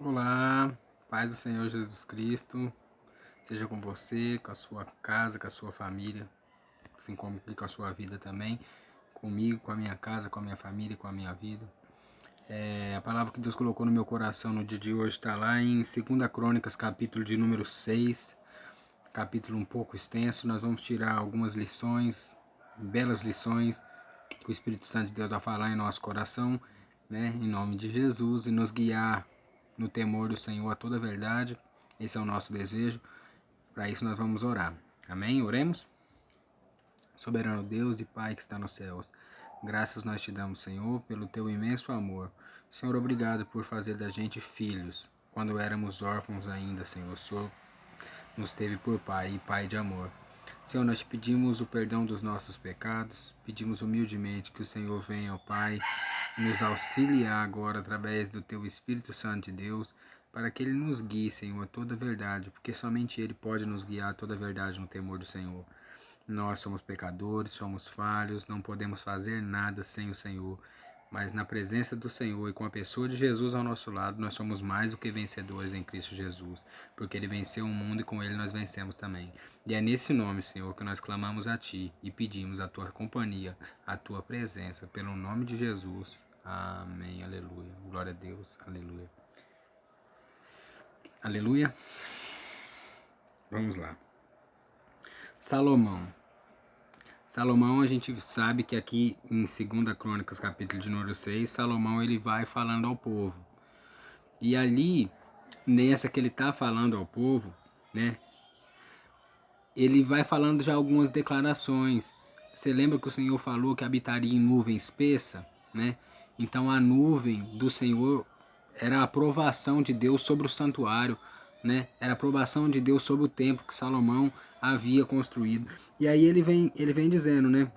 Olá, paz do Senhor Jesus Cristo, seja com você, com a sua casa, com a sua família, assim como com a sua vida também, comigo, com a minha casa, com a minha família, com a minha vida. A palavra que Deus colocou no meu coração no dia de hoje está lá em 2 Crônicas, capítulo de número 6, capítulo um pouco extenso. Nós vamos tirar algumas lições, belas lições, que o Espírito Santo de Deus vai falar em nosso coração, né, em nome de Jesus, e nos guiar no temor do Senhor a toda a verdade. Esse é o nosso desejo. Para isso nós vamos orar. Amém? Oremos? Soberano Deus e Pai que está nos céus, graças nós te damos, Senhor, pelo teu imenso amor. Senhor, obrigado por fazer da gente filhos. Quando éramos órfãos ainda, Senhor, o Senhor nos teve por Pai e Pai de amor. Senhor, nós te pedimos o perdão dos nossos pecados, pedimos humildemente que o Senhor venha, ó Pai, nos auxiliar agora através do Teu Espírito Santo de Deus, para que Ele nos guie, Senhor, a toda a verdade, porque somente Ele pode nos guiar a toda a verdade no temor do Senhor. Nós somos pecadores, somos falhos, não podemos fazer nada sem o Senhor, mas na presença do Senhor e com a pessoa de Jesus ao nosso lado, nós somos mais do que vencedores em Cristo Jesus, porque Ele venceu o mundo e com Ele nós vencemos também. E é nesse nome, Senhor, que nós clamamos a Ti e pedimos a Tua companhia, a Tua presença, pelo nome de Jesus. Amém, aleluia. Glória a Deus, aleluia. Aleluia. Vamos lá. Salomão, a gente sabe que aqui em 2 Crônicas, capítulo de número 6, Salomão ele vai falando ao povo. E ali, nessa que ele está falando ao povo, né, ele vai falando já algumas declarações. Você lembra que o Senhor falou que habitaria em nuvem espessa, né? Então a nuvem do Senhor era a aprovação de Deus sobre o santuário, né? Era a aprovação de Deus sobre o templo que Salomão havia construído. E aí ele vem dizendo, né?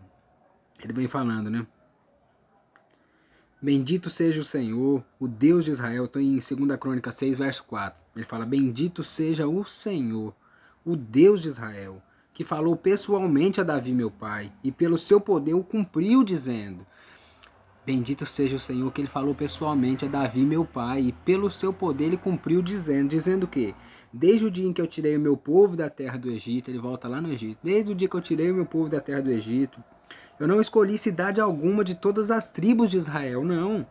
Ele vem falando, né? Bendito seja o Senhor, o Deus de Israel. Estou em 2 Crônicas 6, verso 4. Ele fala, bendito seja o Senhor, o Deus de Israel, que falou pessoalmente a Davi meu pai, e pelo seu poder o cumpriu, dizendo, bendito seja o Senhor, que ele falou pessoalmente a Davi meu pai, e pelo seu poder ele cumpriu, dizendo o quê? Desde o dia em que eu tirei o meu povo da terra do Egito, ele volta lá no Egito, desde o dia que eu tirei o meu povo da terra do Egito, eu não escolhi cidade alguma de todas as tribos de Israel, não,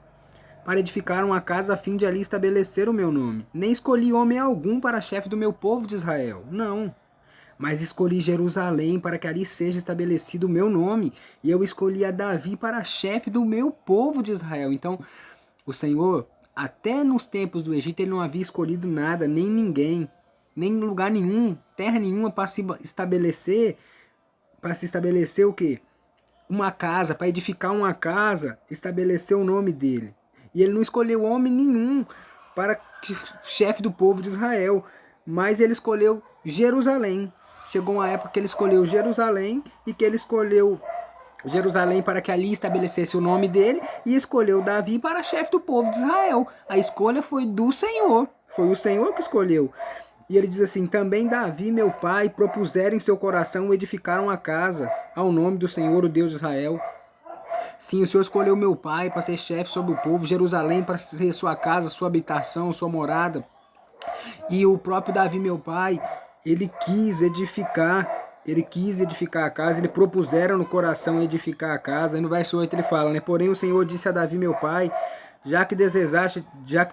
para edificar uma casa a fim de ali estabelecer o meu nome. Nem escolhi homem algum para chefe do meu povo de Israel, não. Mas escolhi Jerusalém para que ali seja estabelecido o meu nome. E eu escolhi a Davi para chefe do meu povo de Israel. Então, o Senhor, até nos tempos do Egito, ele não havia escolhido nada, nem ninguém, nem lugar nenhum, terra nenhuma para se estabelecer o quê? Uma casa, para edificar uma casa, estabelecer o nome dele. E ele não escolheu homem nenhum para chefe do povo de Israel, mas ele escolheu Jerusalém. Chegou uma época que ele escolheu Jerusalém e que ele escolheu Jerusalém para que ali estabelecesse o nome dele e escolheu Davi para chefe do povo de Israel. A escolha foi do Senhor, foi o Senhor que escolheu. E ele diz assim, também Davi, meu pai, propuseram em seu coração edificar uma casa ao nome do Senhor, o Deus de Israel. Sim, o Senhor escolheu meu pai para ser chefe sobre o povo, Jerusalém para ser sua casa, sua habitação, sua morada. E o próprio Davi, meu pai, ele quis edificar a casa, ele propuseram no coração edificar a casa. E no verso 8 ele fala, né? Porém o Senhor disse a Davi, meu pai, já que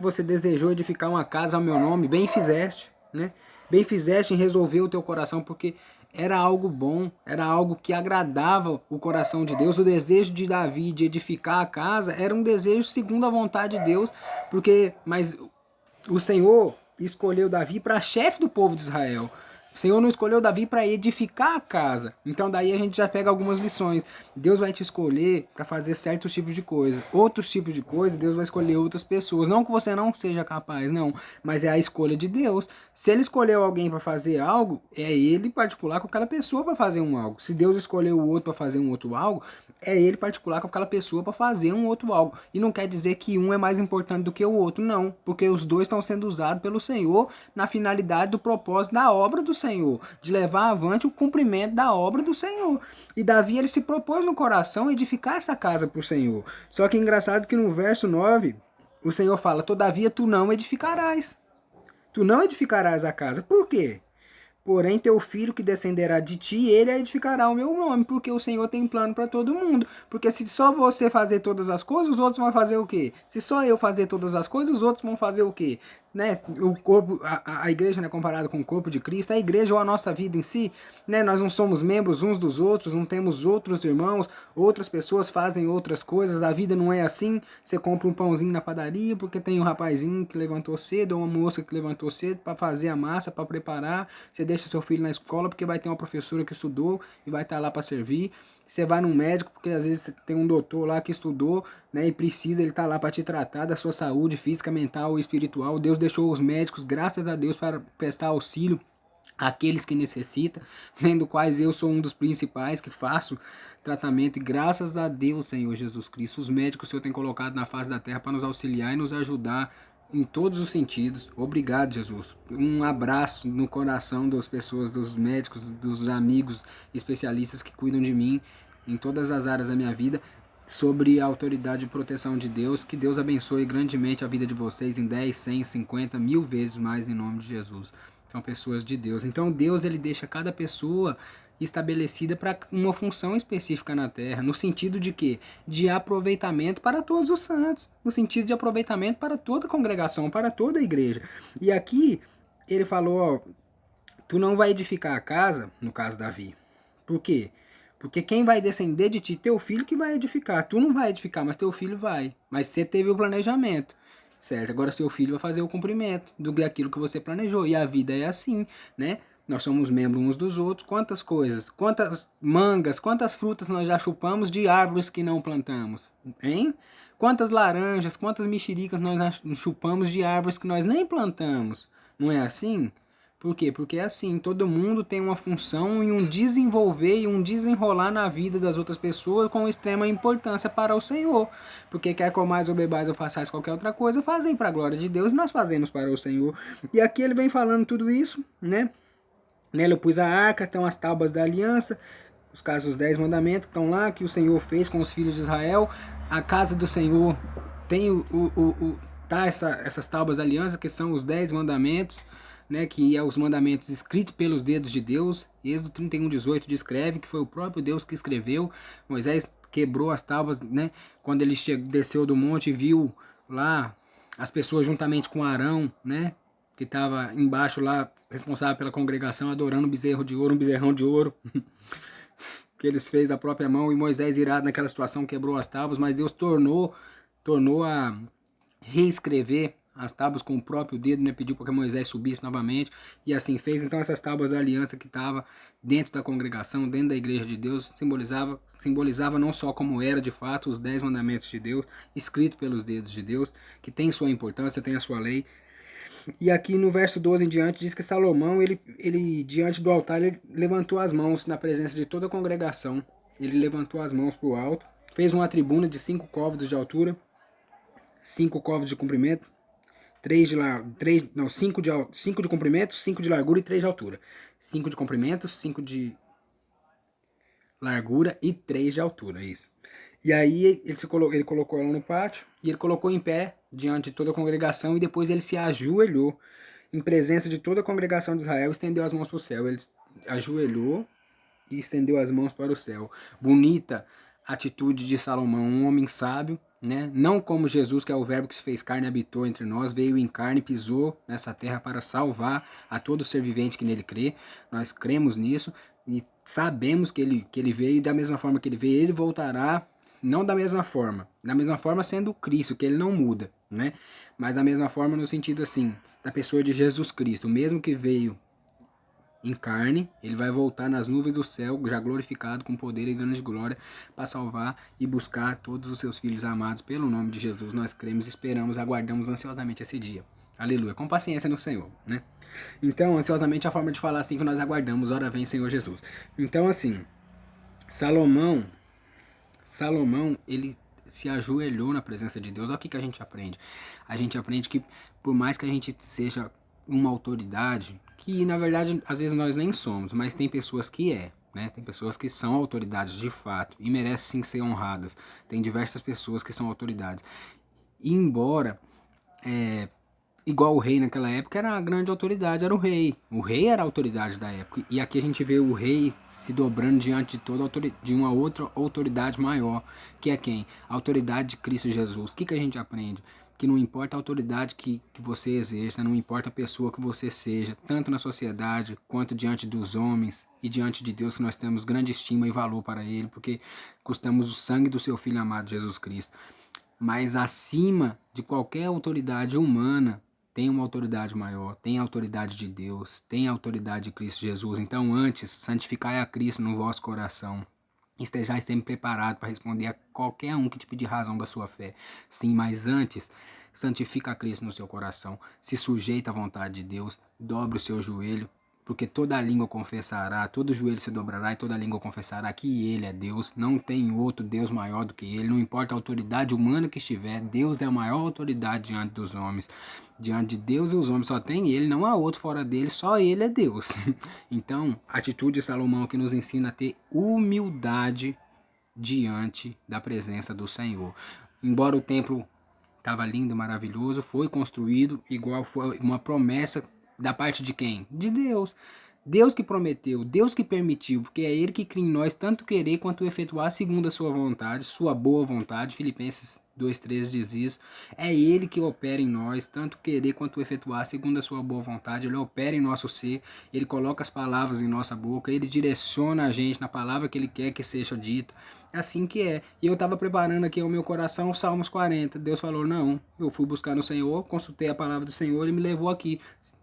você desejou edificar uma casa ao meu nome, bem fizeste, né? Bem fizeste em resolver o teu coração, porque era algo bom, era algo que agradava o coração de Deus. O desejo de Davi de edificar a casa era um desejo segundo a vontade de Deus, mas o Senhor escolheu Davi para chefe do povo de Israel. O Senhor não escolheu Davi para edificar a casa. Então daí a gente já pega algumas lições. Deus vai te escolher para fazer certos tipos de coisa. Outros tipos de coisa, Deus vai escolher outras pessoas. Não que você não seja capaz, não. Mas é a escolha de Deus. Se ele escolheu alguém para fazer algo, é ele particular com aquela pessoa para fazer um algo. Se Deus escolheu o outro para fazer um outro algo, é ele particular com aquela pessoa para fazer um outro algo. E não quer dizer que um é mais importante do que o outro, não. Porque os dois estão sendo usados pelo Senhor na finalidade do propósito da obra do Senhor, de levar avante o cumprimento da obra do Senhor. E Davi ele se propôs no coração edificar essa casa para o Senhor. Só que é engraçado que no verso 9, o Senhor fala, todavia tu não edificarás. Tu não edificarás a casa. Por quê? Porém, teu filho que descenderá de ti, ele edificará o meu nome, porque o Senhor tem plano para todo mundo. Porque se só você fazer todas as coisas, os outros vão fazer o quê? Se só eu fazer todas as coisas, os outros vão fazer o quê? Né? O corpo, a igreja, né, comparada com o corpo de Cristo, a igreja ou a nossa vida em si, né, nós não somos membros uns dos outros, não temos outros irmãos, outras pessoas fazem outras coisas, a vida não é assim. Você compra um pãozinho na padaria porque tem um rapazinho que levantou cedo, ou uma moça que levantou cedo para fazer a massa, para preparar. Você deixa seu filho na escola porque vai ter uma professora que estudou e vai estar lá para servir. Você vai num médico porque às vezes tem um doutor lá que estudou, né, e precisa, ele tá lá para te tratar da sua saúde física, mental e espiritual. Deus deixou os médicos, graças a Deus, para prestar auxílio àqueles que necessitam, vendo quais eu sou um dos principais que faço tratamento, e graças a Deus, Senhor Jesus Cristo, os médicos o Senhor tem colocado na face da terra para nos auxiliar e nos ajudar em todos os sentidos. Obrigado, Jesus. Um abraço no coração das pessoas, dos médicos, dos amigos especialistas que cuidam de mim em todas as áreas da minha vida, sobre a autoridade e proteção de Deus. Que Deus abençoe grandemente a vida de vocês em 10, 100, 50, 1000 vezes mais em nome de Jesus. São pessoas de Deus. Então Deus, ele deixa cada pessoa estabelecida para uma função específica na terra, no sentido de quê? De aproveitamento para todos os santos, no sentido de aproveitamento para toda a congregação, para toda a igreja. E aqui ele falou, ó, tu não vai edificar a casa, no caso Davi. Por quê? Porque quem vai descender de ti, teu filho que vai edificar. Tu não vai edificar, mas teu filho vai. Mas você teve o planejamento, certo? Agora seu filho vai fazer o cumprimento daquilo que você planejou. E a vida é assim, né? Nós somos membros uns dos outros. Quantas coisas, quantas mangas, quantas frutas nós já chupamos de árvores que não plantamos, hein? Quantas laranjas, quantas mexericas nós já chupamos de árvores que nós nem plantamos. Não é assim? Por quê? Porque é assim, todo mundo tem uma função e um desenvolver e um desenrolar na vida das outras pessoas com extrema importância para o Senhor. Porque quer comais ou bebais ou façais qualquer outra coisa, fazem para a glória de Deus e nós fazemos para o Senhor. E aqui ele vem falando tudo isso, né? Nela eu pus a arca, estão as tábuas da aliança, os casos dos 10 mandamentos que estão lá, que o Senhor fez com os filhos de Israel. A casa do Senhor tem essas tábuas da aliança, que são os 10 mandamentos, né, que é os mandamentos escritos pelos dedos de Deus. Êxodo 31:18 descreve que foi o próprio Deus que escreveu. Moisés quebrou as tábuas, né, quando ele desceu do monte e viu lá as pessoas juntamente com Arão, né, que estava embaixo lá, responsável pela congregação, adorando um bezerro de ouro, um bezerrão de ouro, que eles fez a própria mão, e Moisés, irado naquela situação, quebrou as tábuas, mas Deus tornou a reescrever as tábuas com o próprio dedo, né? Pediu para que Moisés subisse novamente, e assim fez. Então essas tábuas da aliança que estava dentro da congregação, dentro da igreja de Deus, simbolizava não só como era de fato os 10 mandamentos de Deus, escrito pelos dedos de Deus, que tem sua importância, tem a sua lei. E aqui no verso 12 em diante diz que Salomão, ele diante do altar, ele levantou as mãos na presença de toda a congregação. Ele levantou as mãos para o alto, fez uma tribuna de 5 côvados de altura, 5 côvados de comprimento, 5 de comprimento, 5 de largura e 3 de altura. 5 de comprimento, 5 de largura e 3 de altura, isso. E aí ele colocou ela no pátio e ele colocou em pé diante de toda a congregação, e depois ele se ajoelhou em presença de toda a congregação de Israel e estendeu as mãos para o céu. Ele ajoelhou e estendeu as mãos para o céu. Bonita atitude de Salomão, um homem sábio, né? Não como Jesus, que é o verbo que se fez carne e habitou entre nós, veio em carne e pisou nessa terra para salvar a todo ser vivente que nele crê. Nós cremos nisso e sabemos que ele veio, e da mesma forma que ele veio, ele voltará. Não da mesma forma sendo Cristo, que ele não muda, né? Mas da mesma forma no sentido assim, da pessoa de Jesus Cristo, o mesmo que veio em carne, ele vai voltar nas nuvens do céu, já glorificado com poder e grande glória, para salvar e buscar todos os seus filhos amados pelo nome de Jesus. Nós cremos, esperamos, aguardamos ansiosamente esse dia. Aleluia, com paciência no Senhor, né? Então, ansiosamente é a forma de falar assim que nós aguardamos, ora vem Senhor Jesus. Então assim, Salomão, ele se ajoelhou na presença de Deus. Olha o que a gente aprende. A gente aprende que por mais que a gente seja uma autoridade, que na verdade às vezes nós nem somos, mas tem pessoas que né? Tem pessoas que são autoridades de fato e merecem sim ser honradas. Tem diversas pessoas que são autoridades. E embora igual o rei naquela época era a grande autoridade, era o rei. O rei era a autoridade da época. E aqui a gente vê o rei se dobrando diante de toda de uma outra autoridade maior, que é quem? A autoridade de Cristo Jesus. O que a gente aprende? Que não importa a autoridade que você exerça, não importa a pessoa que você seja, tanto na sociedade quanto diante dos homens e diante de Deus, que nós temos grande estima e valor para Ele, porque custamos o sangue do seu Filho amado Jesus Cristo. Mas acima de qualquer autoridade humana, tem uma autoridade maior, tem a autoridade de Deus, tem a autoridade de Cristo Jesus. Então antes, santificai a Cristo no vosso coração. Estejais sempre preparado para responder a qualquer um que te pedir razão da sua fé. Sim, mas antes, santifica a Cristo no seu coração, se sujeita à vontade de Deus, dobre o seu joelho, porque toda língua confessará, todo joelho se dobrará e toda língua confessará que Ele é Deus, não tem outro Deus maior do que Ele, não importa a autoridade humana que estiver, Deus é a maior autoridade diante dos homens. Diante de Deus e os homens só tem Ele, não há outro fora dele, só Ele é Deus. Então, a atitude de Salomão que nos ensina a ter humildade diante da presença do Senhor. Embora o templo estava lindo, maravilhoso, foi construído igual foi uma promessa da parte de quem? De Deus. Deus que prometeu, Deus que permitiu, porque é Ele que cria em nós tanto querer quanto efetuar segundo a sua vontade, sua boa vontade. Filipenses 2,13 diz isso. É Ele que opera em nós, tanto querer quanto efetuar segundo a sua boa vontade. Ele opera em nosso ser, Ele coloca as palavras em nossa boca, Ele direciona a gente na palavra que Ele quer que seja dita. É assim que é. E eu estava preparando aqui ao meu coração o Salmos 40. Deus falou, não, eu fui buscar no Senhor, consultei a palavra do Senhor e me levou aqui.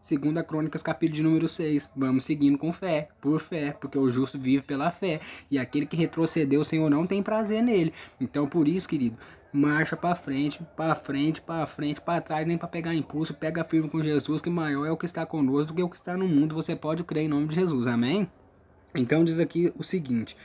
2 Crônicas, capítulo de número 6. Vamos seguindo com fé, por fé, porque o justo vive pela fé. E aquele que retrocedeu, o Senhor não tem prazer nele. Então, por isso, querido, marcha para frente, para frente, para frente, para trás, nem para pegar impulso. Pega firme com Jesus, que maior é o que está conosco do que o que está no mundo. Você pode crer em nome de Jesus, amém? Então diz aqui o seguinte: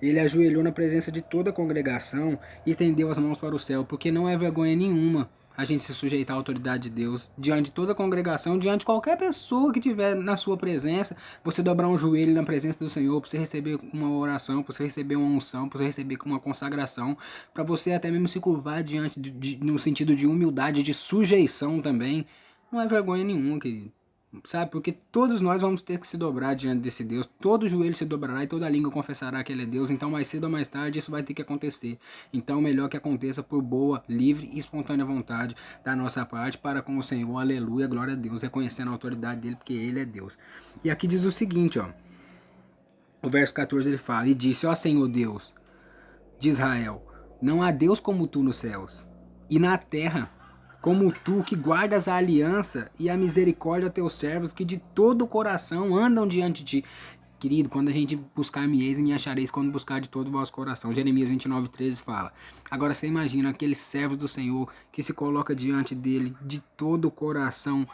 ele ajoelhou na presença de toda a congregação e estendeu as mãos para o céu, porque não é vergonha nenhuma a gente se sujeitar à autoridade de Deus, diante de toda a congregação, diante de qualquer pessoa que estiver na sua presença, você dobrar um joelho na presença do Senhor, para você receber uma oração, para você receber uma unção, para você receber uma consagração, para você até mesmo se curvar diante no sentido de humildade, de sujeição também. Não é vergonha nenhuma, querido. Sabe, porque todos nós vamos ter que se dobrar diante desse Deus, todo joelho se dobrará e toda língua confessará que Ele é Deus, então mais cedo ou mais tarde isso vai ter que acontecer. Então melhor que aconteça por boa, livre e espontânea vontade da nossa parte para com o Senhor, aleluia, glória a Deus, reconhecendo a autoridade dEle, porque Ele é Deus. E aqui diz o seguinte, ó, o verso 14 ele fala, e disse, ó Senhor Deus de Israel, não há Deus como Tu nos céus e na terra, como tu que guardas a aliança e a misericórdia a teus servos que de todo o coração andam diante de ti. Querido, quando a gente buscar me eis e me achareis quando buscar de todo o vosso coração. Jeremias 29,13 fala. Agora você imagina aqueles servos do Senhor que se coloca diante dele de todo o coração.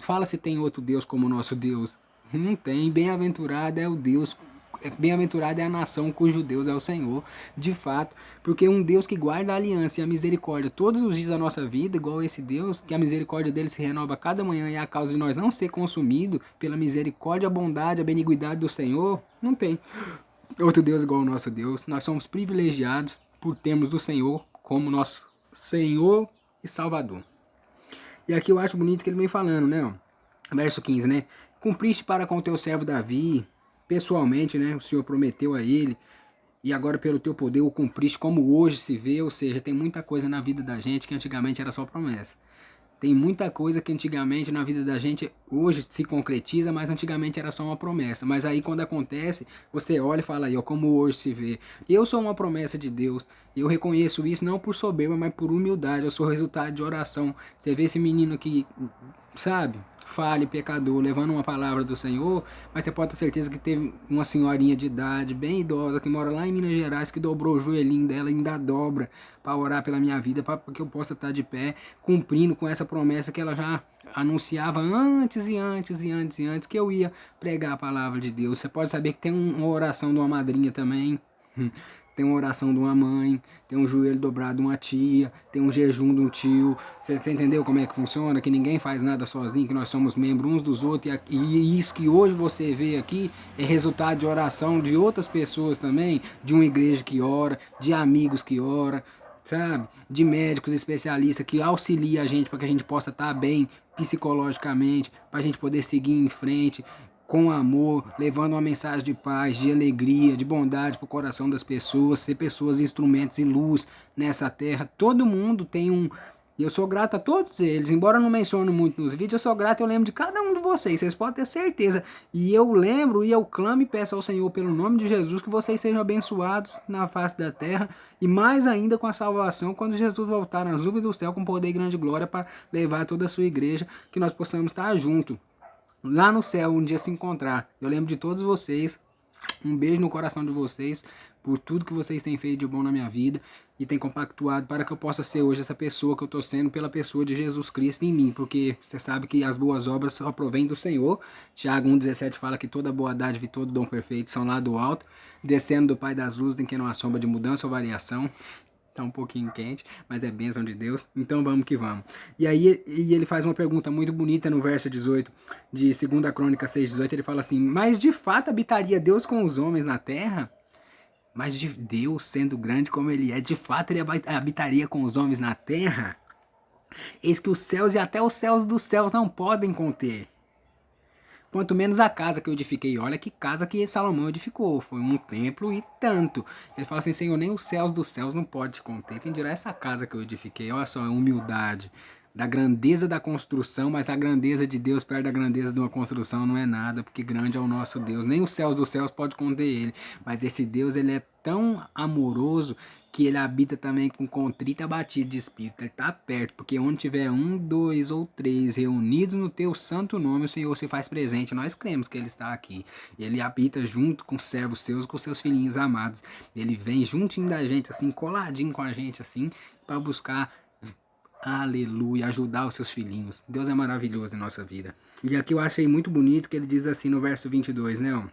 Fala se tem outro Deus como o nosso Deus. Não tem. Bem-aventurado é o Deus, bem-aventurada é a nação cujo Deus é o Senhor, de fato, porque um Deus que guarda a aliança e a misericórdia todos os dias da nossa vida, igual esse Deus, que a misericórdia dele se renova cada manhã e é a causa de nós não ser consumido pela misericórdia, a bondade, a beniguidade do Senhor, não tem outro Deus igual ao nosso Deus. Nós somos privilegiados por termos o Senhor como nosso Senhor e Salvador. E aqui eu acho bonito que ele vem falando, né? Verso 15, né? Cumpriste para com o teu servo Davi, pessoalmente, né? O Senhor prometeu a ele, e agora pelo teu poder o cumpriste como hoje se vê, ou seja, tem muita coisa na vida da gente que antigamente era só promessa. Tem muita coisa que antigamente na vida da gente hoje se concretiza, mas antigamente era só uma promessa. Mas aí quando acontece, você olha e fala aí, ó, como hoje se vê. Eu sou uma promessa de Deus. Eu reconheço isso não por soberba, mas por humildade. Eu sou resultado de oração. Você vê esse menino aqui, sabe? Fale, pecador, levando uma palavra do Senhor, mas você pode ter certeza que teve uma senhorinha de idade, bem idosa, que mora lá em Minas Gerais, que dobrou o joelhinho dela e ainda dobra para orar pela minha vida, para que eu possa estar de pé, cumprindo com essa promessa que ela já anunciava antes, que eu ia pregar a palavra de Deus. Você pode saber que tem uma oração de uma madrinha também, tem uma oração de uma mãe, tem um joelho dobrado de uma tia, tem um jejum de um tio. Você entendeu como é que funciona? Que ninguém faz nada sozinho, que nós somos membros uns dos outros. E isso que hoje você vê aqui é resultado de oração de outras pessoas também, de uma igreja que ora, de amigos que ora. sabe? De médicos especialistas que auxiliam a gente para que a gente possa estar bem psicologicamente, para a gente poder seguir em frente com amor, levando uma mensagem de paz, de alegria, de bondade para o coração das pessoas, ser pessoas, instrumentos e luz nessa terra. Todo mundo tem um. E eu sou grato a todos eles, embora eu não mencione muito nos vídeos, eu sou grato, eu lembro de cada um de vocês podem ter certeza. E eu lembro e eu clamo e peço ao Senhor, pelo nome de Jesus, que vocês sejam abençoados na face da terra, e mais ainda com a salvação, quando Jesus voltar nas nuvens do céu com poder e grande glória para levar toda a sua igreja, que nós possamos estar juntos, lá no céu, um dia se encontrar. Eu lembro de todos vocês, um beijo no coração de vocês, por tudo que vocês têm feito de bom na minha vida e têm compactuado para que eu possa ser hoje essa pessoa que eu estou sendo pela pessoa de Jesus Cristo em mim, porque você sabe que as boas obras só provêm do Senhor. Tiago 1,17 fala que toda boa dádiva e todo dom perfeito são lá do alto, descendo do Pai das luzes, em que não há sombra de mudança ou variação. Tá um pouquinho quente, mas é bênção de Deus, então vamos que vamos. E aí ele faz uma pergunta muito bonita no verso 18 de 2 Crônicas 6,18, ele fala assim: mas de fato habitaria Deus com os homens na terra? Mas de Deus, sendo grande como ele é, de fato ele habitaria com os homens na terra? Eis que os céus e até os céus dos céus não podem conter, quanto menos a casa que eu edifiquei. Olha que casa que Salomão edificou, foi um templo e tanto. Ele fala assim: Senhor, nem os céus dos céus não pode te conter, quem dirá essa casa que eu edifiquei. Olha só a humildade da grandeza da construção, mas a grandeza de Deus perto da grandeza de uma construção não é nada, porque grande é o nosso Deus. Nem os céus dos céus pode conter ele, mas esse Deus, ele é tão amoroso que ele habita também com contrito e abatido de espírito. Ele está perto, porque onde tiver 1, 2 ou 3 reunidos no teu santo nome, o Senhor se faz presente. Nós cremos que ele está aqui. Ele habita junto com os servos seus, com seus filhinhos amados. Ele vem juntinho da gente, assim, coladinho com a gente, assim, para buscar, aleluia, ajudar os seus filhinhos. Deus é maravilhoso em nossa vida. E aqui eu achei muito bonito que ele diz assim no verso 22, né, ó: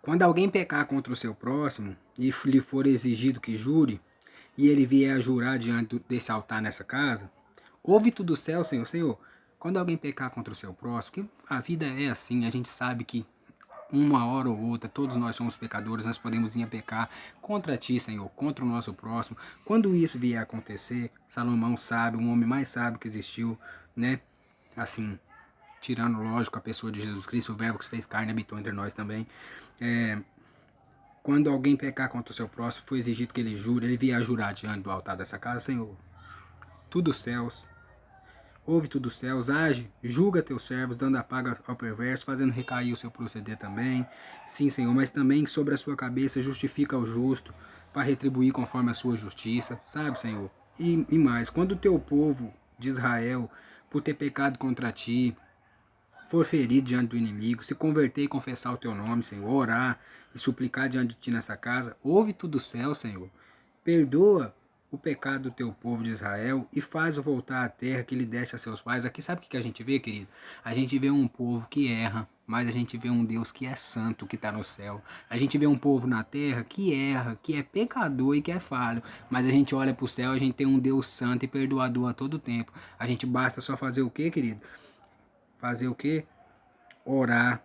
quando alguém pecar contra o seu próximo e lhe for exigido que jure, e ele vier a jurar diante desse altar nessa casa, ouve tu do céu, Senhor, Senhor, quando alguém pecar contra o seu próximo, que a vida é assim, a gente sabe que uma hora ou outra, todos nós somos pecadores, nós podemos vir a pecar contra ti, Senhor, contra o nosso próximo. Quando isso vier a acontecer, Salomão sabe, um homem mais sábio que existiu, né, assim, tirando, lógico, a pessoa de Jesus Cristo, o verbo que se fez carne, habitou entre nós também. Quando alguém pecar contra o seu próximo, foi exigido que ele jure, ele vier a jurar diante do altar dessa casa: Senhor, tu dos céus, ouve tu dos céus, age, julga teus servos, dando a paga ao perverso, fazendo recair o seu proceder também. Sim, Senhor, mas também sobre a sua cabeça justifica o justo, para retribuir conforme a sua justiça, sabe, Senhor? E mais, quando o teu povo de Israel, por ter pecado contra ti, for ferido diante do inimigo, se converter e confessar o teu nome, Senhor, orar e suplicar diante de ti nessa casa, ouve tu do céu, Senhor, perdoa o pecado do teu povo de Israel e faz-o voltar à terra que lhe deste a seus pais. Aqui sabe o que a gente vê, querido? A gente vê um povo que erra, mas a gente vê um Deus que é santo, que está no céu. A gente vê um povo na terra que erra, que é pecador e que é falho, mas a gente olha para o céu, a gente tem um Deus santo e perdoador a todo tempo. A gente basta só fazer o quê, querido? Fazer o quê? Orar,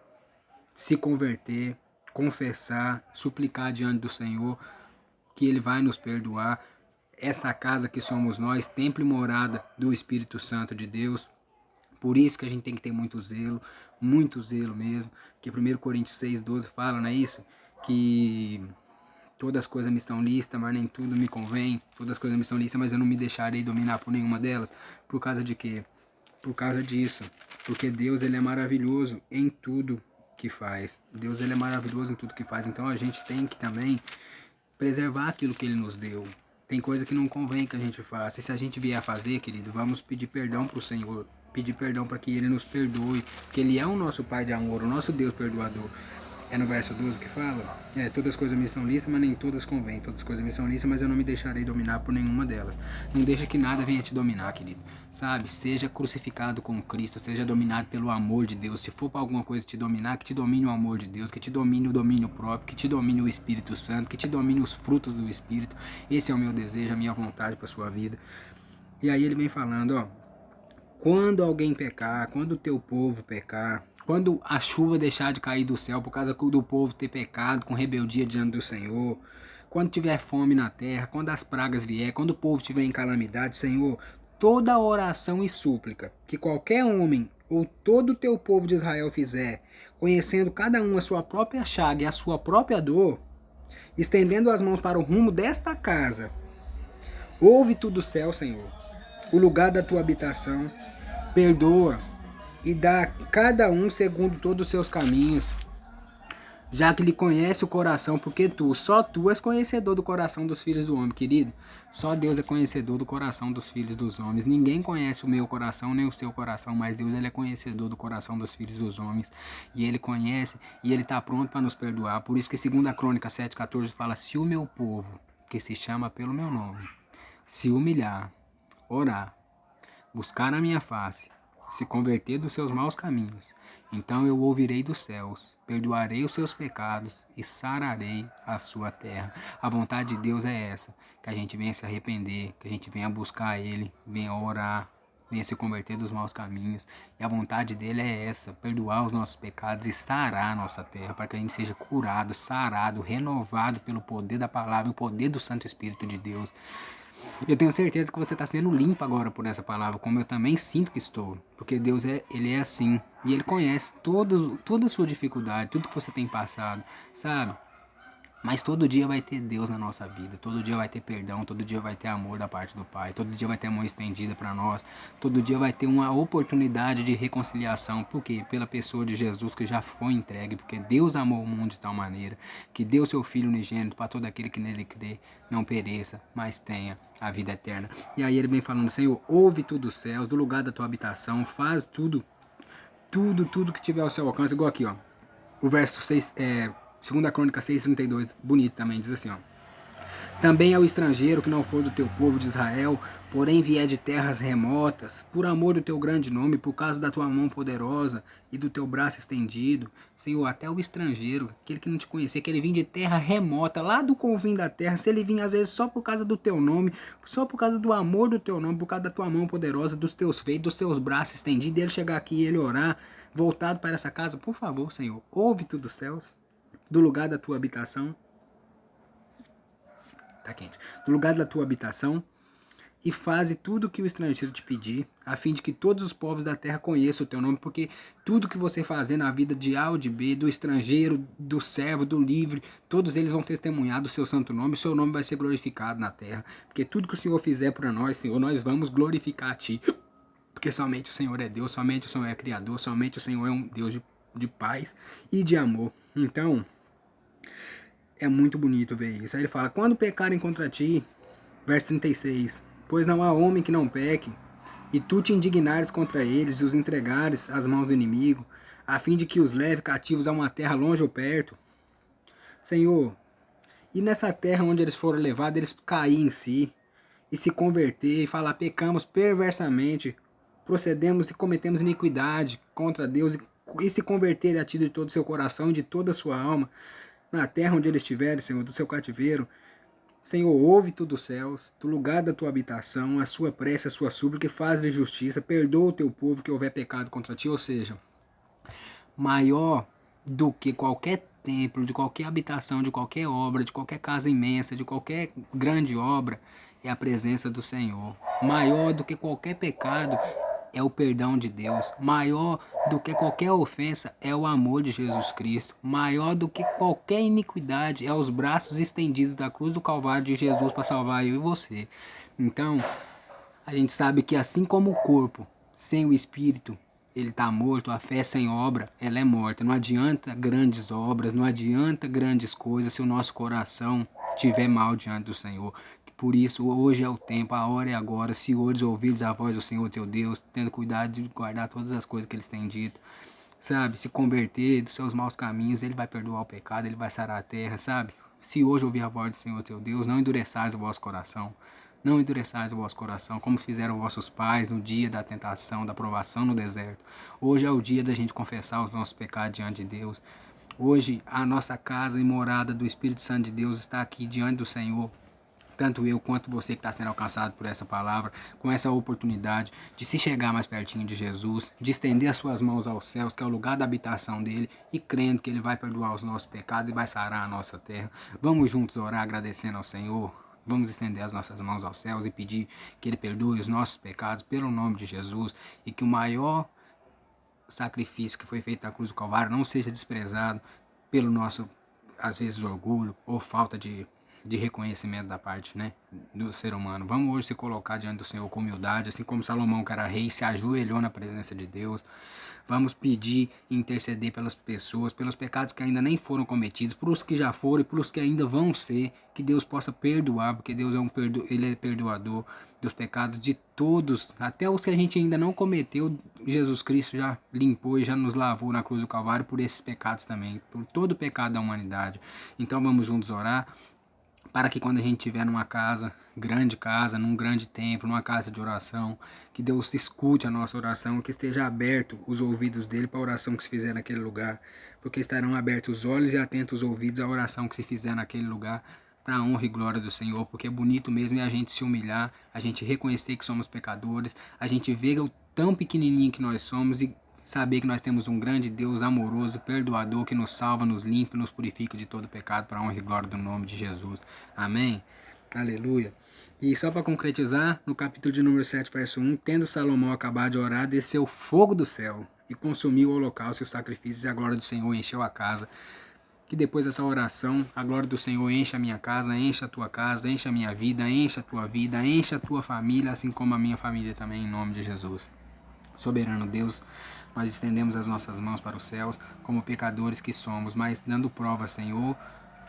se converter, confessar, suplicar diante do Senhor, que Ele vai nos perdoar. Essa casa que somos nós, templo e morada do Espírito Santo de Deus. Por isso que a gente tem que ter muito zelo mesmo, que 1 Coríntios 6,12 fala, não é isso? Que todas as coisas me estão listas, mas nem tudo me convém. Todas as coisas me estão listas, mas eu não me deixarei dominar por nenhuma delas. Por causa de quê? Por causa disso, porque Deus, ele é maravilhoso em tudo que faz. Deus, ele é maravilhoso em tudo que faz. Então a gente tem que também preservar aquilo que ele nos deu. Tem coisa que não convém que a gente faça. E se a gente vier a fazer, querido, vamos pedir perdão para o Senhor. Pedir perdão para que ele nos perdoe. Que ele é o nosso Pai de amor, o nosso Deus perdoador. É no verso 12 que fala: todas as coisas me estão listas, mas nem todas convêm. Todas as coisas me estão listas, mas eu não me deixarei dominar por nenhuma delas. Não deixa que nada venha te dominar, querido. Sabe? Seja crucificado com Cristo, seja dominado pelo amor de Deus. Se for para alguma coisa te dominar, que te domine o amor de Deus, que te domine o domínio próprio, que te domine o Espírito Santo, que te domine os frutos do Espírito. Esse é o meu desejo, a minha vontade para sua vida. E aí ele vem falando, ó: quando alguém pecar, quando o teu povo pecar, quando a chuva deixar de cair do céu por causa do povo ter pecado com rebeldia diante do Senhor, quando tiver fome na terra, quando as pragas vier, quando o povo estiver em calamidade, Senhor, toda oração e súplica que qualquer homem ou todo o teu povo de Israel fizer, conhecendo cada um a sua própria chaga e a sua própria dor, estendendo as mãos para o rumo desta casa, ouve tu do céu, Senhor, o lugar da tua habitação, perdoa e dá a cada um segundo todos os seus caminhos, já que lhe conhece o coração, porque só tu és conhecedor do coração dos filhos do homem, querido. Só Deus é conhecedor do coração dos filhos dos homens. Ninguém conhece o meu coração, nem o seu coração, mas Deus, ele é conhecedor do coração dos filhos dos homens. E ele conhece, e ele está pronto para nos perdoar. Por isso que 2 Crônica 7,14 fala, se o meu povo, que se chama pelo meu nome, se humilhar, orar, buscar a minha face, se converter dos seus maus caminhos, então eu ouvirei dos céus, perdoarei os seus pecados e sararei a sua terra. A vontade de Deus é essa, que a gente venha se arrepender, que a gente venha buscar Ele, venha orar, venha se converter dos maus caminhos. E a vontade dele é essa, perdoar os nossos pecados e sarar a nossa terra, para que a gente seja curado, sarado, renovado pelo poder da palavra e o poder do Santo Espírito de Deus. Eu tenho certeza que você está sendo limpo agora por essa palavra, como eu também sinto que estou. Porque Deus, ele é assim. E Ele conhece toda a sua dificuldade, tudo que você tem passado, sabe? Mas todo dia vai ter Deus na nossa vida, todo dia vai ter perdão, todo dia vai ter amor da parte do Pai, todo dia vai ter mão estendida para nós, todo dia vai ter uma oportunidade de reconciliação. Por quê? Pela pessoa de Jesus que já foi entregue, porque Deus amou o mundo de tal maneira que deu seu Filho unigênito para todo aquele que nele crê, não pereça, mas tenha a vida eterna. E aí ele vem falando, Senhor, ouve tudo dos céus, do lugar da tua habitação, faz tudo que tiver ao seu alcance, igual aqui, ó. O verso 6, 2 Crônica 6,32, bonito também, diz assim, ó. Também ao estrangeiro que não for do teu povo de Israel, porém vier de terras remotas, por amor do teu grande nome, por causa da tua mão poderosa e do teu braço estendido, Senhor, até o estrangeiro, aquele que não te conhecia, que ele vinha de terra remota, lá do confim da terra, se ele vinha às vezes só por causa do teu nome, só por causa do amor do teu nome, por causa da tua mão poderosa, dos teus feitos, dos teus braços estendidos, ele chegar aqui e ele orar, voltado para essa casa, por favor, Senhor, ouve tudo dos céus, do lugar da tua habitação, tá quente, do lugar da tua habitação, e faze tudo o que o estrangeiro te pedir, a fim de que todos os povos da terra conheçam o teu nome, porque tudo que você fazer na vida de A ou de B, do estrangeiro, do servo, do livre, todos eles vão testemunhar do seu santo nome, o seu nome vai ser glorificado na terra, porque tudo que o Senhor fizer para nós, Senhor, nós vamos glorificar a Ti, porque somente o Senhor é Deus, somente o Senhor é Criador, somente o Senhor é um Deus de paz e de amor. Então, é muito bonito ver isso. Aí ele fala, quando pecarem contra ti, verso 36, pois não há homem que não peque, e tu te indignares contra eles e os entregares às mãos do inimigo, a fim de que os leve cativos a uma terra longe ou perto. Senhor, e nessa terra onde eles foram levados, eles caírem em si, e se converter, e falar, pecamos perversamente, procedemos e cometemos iniquidade contra Deus, e se converterem a ti de todo o seu coração e de toda a sua alma, na terra onde eles estiverem, Senhor, do seu cativeiro. Senhor, ouve tu dos céus, do lugar da tua habitação, a sua prece, a sua súplica, e faz-lhe justiça, perdoa o teu povo que houver pecado contra ti. Ou seja, maior do que qualquer templo, de qualquer habitação, de qualquer obra, de qualquer casa imensa, de qualquer grande obra, é a presença do Senhor. Maior do que qualquer pecado é o perdão de Deus. Maior do que qualquer ofensa é o amor de Jesus Cristo. Maior do que qualquer iniquidade é os braços estendidos da cruz do Calvário de Jesus para salvar eu e você. Então, a gente sabe que assim como o corpo sem o Espírito ele está morto, a fé sem obra ela é morta. Não adianta grandes obras, não adianta grandes coisas se o nosso coração estiver mal diante do Senhor. Por isso, hoje é o tempo, a hora é agora. Se hoje ouvires a voz do Senhor teu Deus, tendo cuidado de guardar todas as coisas que eles têm dito, sabe? Se converter dos seus maus caminhos, ele vai perdoar o pecado, ele vai sarar a terra, sabe? Se hoje ouvir a voz do Senhor teu Deus, não endureçais o vosso coração. Não endureçais o vosso coração, como fizeram vossos pais no dia da tentação, da provação no deserto. Hoje é o dia da gente confessar os nossos pecados diante de Deus. Hoje a nossa casa e morada do Espírito Santo de Deus está aqui diante do Senhor, tanto eu quanto você que está sendo alcançado por essa palavra, com essa oportunidade de se chegar mais pertinho de Jesus, de estender as suas mãos aos céus, que é o lugar da habitação dele, e crendo que ele vai perdoar os nossos pecados e vai sarar a nossa terra. Vamos juntos orar agradecendo ao Senhor. Vamos estender as nossas mãos aos céus e pedir que ele perdoe os nossos pecados pelo nome de Jesus e que o maior sacrifício que foi feito na cruz do Calvário não seja desprezado pelo nosso, às vezes, orgulho ou falta de reconhecimento da parte, né, do ser humano. Vamos hoje se colocar diante do Senhor com humildade, assim como Salomão, que era rei, se ajoelhou na presença de Deus. Vamos pedir e interceder pelas pessoas, pelos pecados que ainda nem foram cometidos, pelos que já foram e pelos que ainda vão ser, que Deus possa perdoar, porque Deus ele é perdoador dos pecados de todos, até os que a gente ainda não cometeu. Jesus Cristo já limpou e já nos lavou na cruz do Calvário por esses pecados também, por todo o pecado da humanidade. Então vamos juntos orar, para que quando a gente estiver numa casa, num grande templo, numa casa de oração, que Deus escute a nossa oração, que esteja aberto os ouvidos dele para a oração que se fizer naquele lugar, porque estarão abertos os olhos e atentos os ouvidos à oração que se fizer naquele lugar, para a honra e glória do Senhor, porque é bonito mesmo é a gente se humilhar, a gente reconhecer que somos pecadores, a gente ver o tão pequenininho que nós somos e saber que nós temos um grande Deus amoroso, perdoador, que nos salva, nos limpa, nos purifica de todo pecado, para a honra e glória do nome de Jesus. Amém? Aleluia. E só para concretizar, no capítulo de número 7, verso 1, tendo Salomão acabado de orar, desceu fogo do céu e consumiu o holocausto e os sacrifícios, e a glória do Senhor encheu a casa. Que depois dessa oração, a glória do Senhor encha a minha casa, encha a tua casa, encha a minha vida, encha a tua vida, encha a tua família, assim como a minha família também, em nome de Jesus. Soberano Deus, nós estendemos as nossas mãos para os céus como pecadores que somos, mas dando prova, Senhor,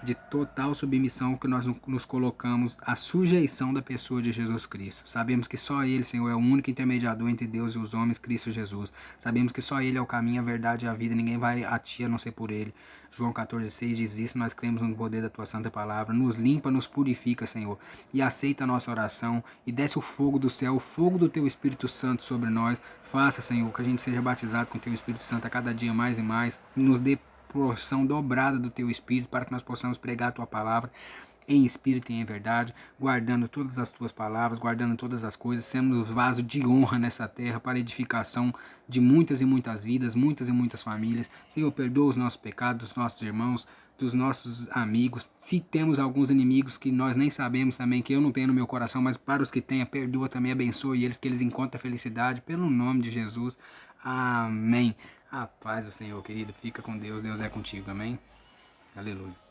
de total submissão que nós nos colocamos à sujeição da pessoa de Jesus Cristo. Sabemos que só Ele, Senhor, é o único intermediador entre Deus e os homens, Cristo Jesus. Sabemos que só Ele é o caminho, a verdade e a vida, ninguém vai a Ti a não ser por Ele. João 14,6 diz isso, nós cremos no poder da Tua Santa Palavra. Nos limpa, nos purifica, Senhor, e aceita a nossa oração, e desce o fogo do céu, o fogo do Teu Espírito Santo sobre nós. Faça, Senhor, que a gente seja batizado com o Teu Espírito Santo a cada dia mais e mais, nos dê porção dobrada do teu Espírito, para que nós possamos pregar a tua palavra em espírito e em verdade, guardando todas as tuas palavras, guardando todas as coisas, sendo vaso de honra nessa terra para edificação de muitas e muitas vidas, muitas e muitas famílias. Senhor, perdoa os nossos pecados, dos nossos irmãos, dos nossos amigos. Se temos alguns inimigos que nós nem sabemos também, que eu não tenho no meu coração, mas para os que tenha, perdoa também, abençoe eles, que eles encontrem a felicidade, pelo nome de Jesus. Amém. A paz do Senhor, querido. Fica com Deus. Deus é contigo. Amém. Aleluia.